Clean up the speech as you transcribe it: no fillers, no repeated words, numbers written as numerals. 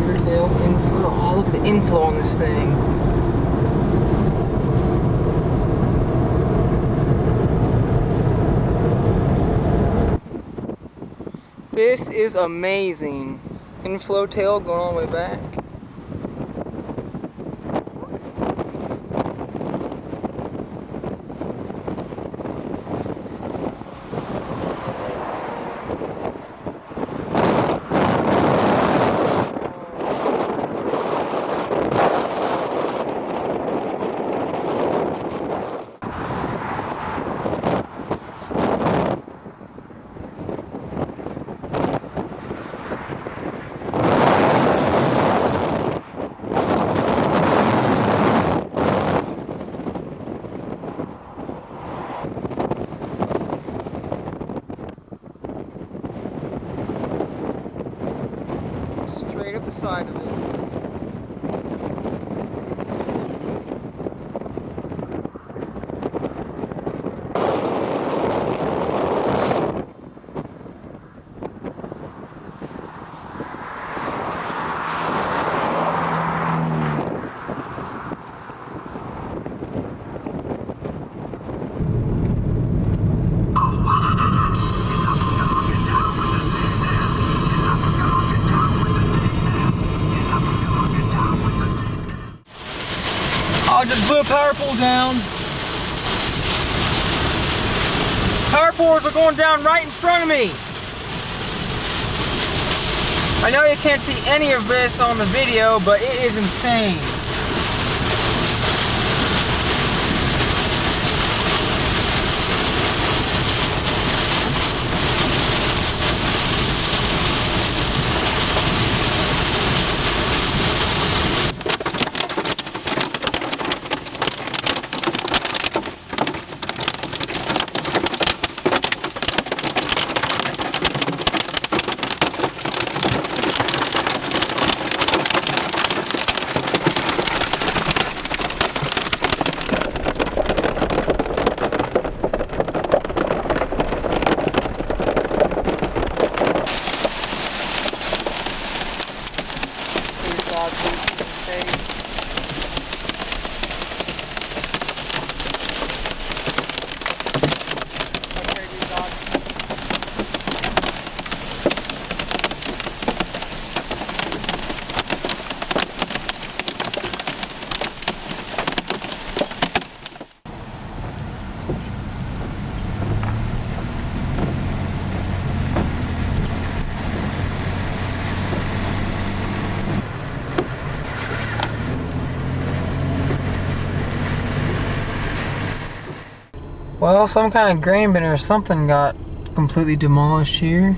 undertail inflow. Oh, look at the inflow on this thing. This is amazing. Inflow tail going all the way back. Straight up the side of it. I just blew a power pole down. Power poles are going down right in front of me. I know you can't see any of this on the video, but it is insane. Well, some kind of grain bin or something got completely demolished here.